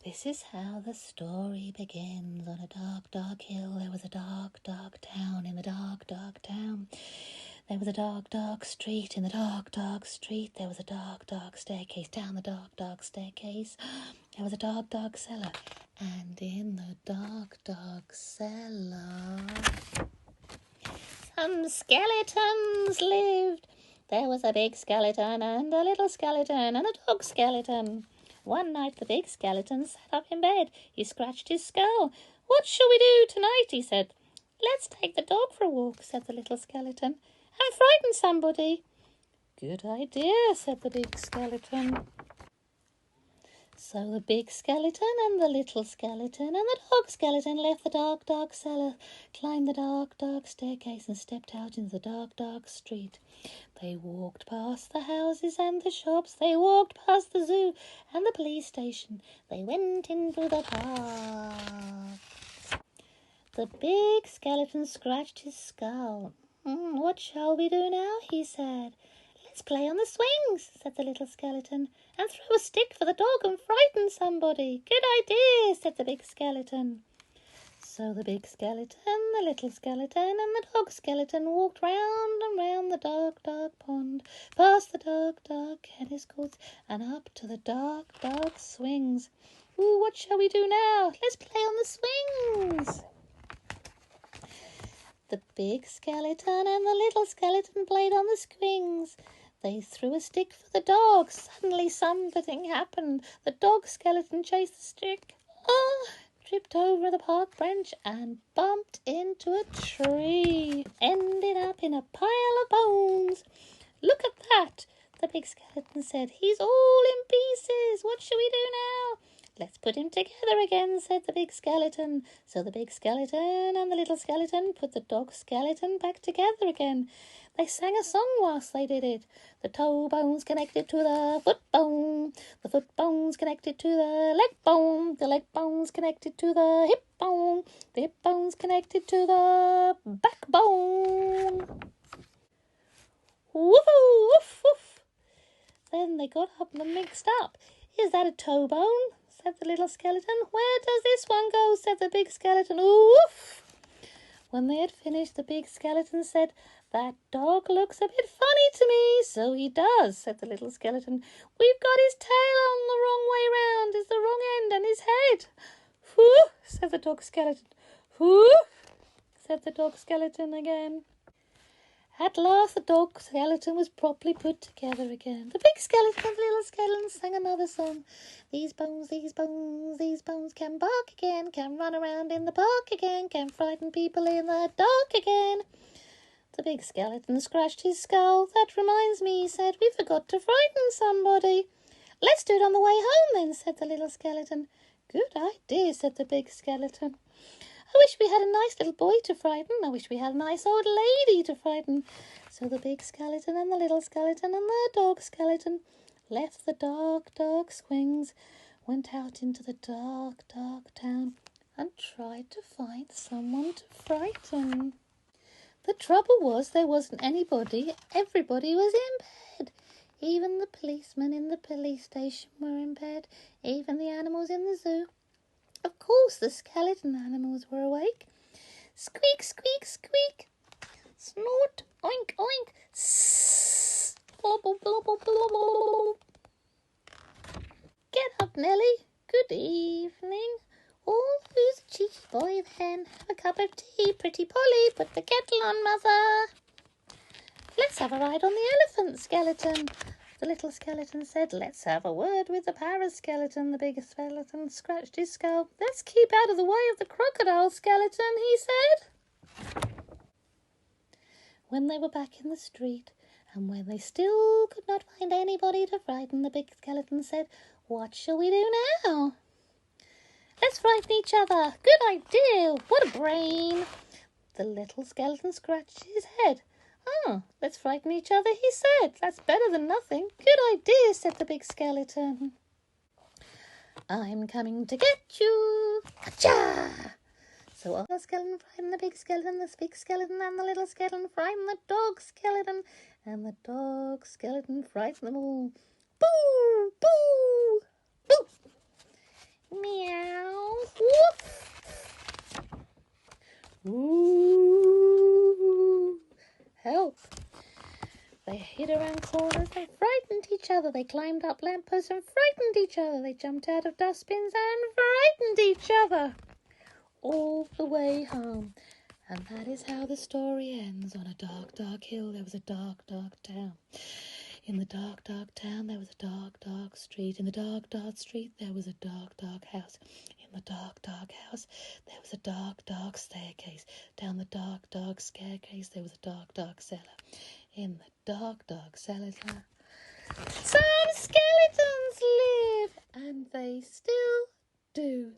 This is how the story begins. On a dark, dark hill, there was a dark, dark town. In the dark, dark town, there was a dark, dark street. In the dark, dark street, there was a dark, dark staircase. Down the dark, dark staircase, there was a dark, dark cellar. And in the dark, dark cellar, some skeletons lived. There was a big skeleton and a little skeleton and a dog skeleton. One night the big skeleton sat up in bed. He scratched his skull. "What shall we do tonight?" he said. "Let's take the dog for a walk," said the little skeleton, "and frighten somebody." "Good idea," said the big skeleton. So the big skeleton and the little skeleton and the dog skeleton left the dark, dark cellar, climbed the dark, dark staircase and stepped out into the dark, dark street. They walked past the houses and the shops. They walked past the zoo and the police station. They went into the park. The big skeleton scratched his skull. "What shall we do now?" he said. "Let's play on the swings," said the little skeleton, "and throw a stick for the dog and frighten somebody." "Good idea," said the big skeleton. So the big skeleton, the little skeleton, and the dog skeleton walked round and round the dark, dark pond, past the dark, dark tennis courts, and up to the dark, dark swings. "What shall we do now?" "Let's play on the swings." The big skeleton and the little skeleton played on the swings. They threw a stick for the dog. Suddenly something happened. The dog skeleton chased the stick, tripped over the park bench and bumped into a tree. Ended up in a pile of bones. "Look at that," the big skeleton said. "He's all in pieces. What shall we do now?" "Let's put him together again," said the big skeleton. So the big skeleton and the little skeleton put the dog skeleton back together again. They sang a song whilst they did it. The toe bone's connected to the foot bone. The foot bone's connected to the leg bone. The leg bone's connected to the hip bone. The hip bone's connected to the backbone. Woof, woof, woof. Then they got up and mixed up. "Is that a toe bone?" said the little skeleton. "Where does this one go?" said the big skeleton. "Woof!" When they had finished, the big skeleton said, "That dog looks a bit funny to me." "So he does," said the little skeleton. "We've got his tail on the wrong way round. It's the wrong end, and his head." "Whoo!" said the dog skeleton. "Whoo!" said the dog skeleton again. At last the dog skeleton was properly put together again. The big skeleton and the little skeleton sang another song. These bones can bark again, can run around in the park again, can frighten people in the dark again." The big skeleton scratched his skull. "That reminds me," he said, "we forgot to frighten somebody." "Let's do it on the way home then," said the little skeleton. "Good idea," said the big skeleton. "I wish we had a nice little boy to frighten. I wish we had a nice old lady to frighten." So the big skeleton and the little skeleton and the dog skeleton left the dark, dark swings, went out into the dark, dark town, and tried to find someone to frighten. The trouble was there wasn't anybody. Everybody was in bed. Even the policemen in the police station were in bed. Even the animals in the zoo. Of course, the skeleton animals were awake. Squeak, squeak, squeak. Snort, oink, oink. Sss. Blobble, blobble, blobble. "Get up, Nelly. Good evening. Oh, who's a cheeky boy then? Have a cup of tea, pretty Polly. Put the kettle on, mother." "Let's have a ride on the elephant, skeleton," the little skeleton said. "Let's have a word with the paraskeleton." The big skeleton scratched his skull. "Let's keep out of the way of the crocodile, skeleton," he said. When they were back in the street, and when they still could not find anybody to frighten, the big skeleton said, "What shall we do now?" "Let's frighten each other." "Good idea. What a brain." The little skeleton scratched his head. "Let's frighten each other," he said. "That's better than nothing." "Good idea," said the big skeleton. "I'm coming to get you. Achoo!" So all the skeleton frightened the big skeleton, the big skeleton and the little skeleton frightened the dog skeleton, and the dog skeleton frightened them all. Boo! Boo! Boo! hid around corners and frightened each other. They climbed up lampposts and frightened each other. They jumped out of dustbins and frightened each other all the way home. And that is how the story ends. On a dark, dark hill there was a dark, dark town. In the dark, dark town there was a dark, dark street. In the dark, dark street there was a dark, dark house. In the dark, dark house there was a dark, dark staircase. Down the dark, dark staircase there was a dark, dark cellar. In the dark, dark cellar some skeletons live, and they still do.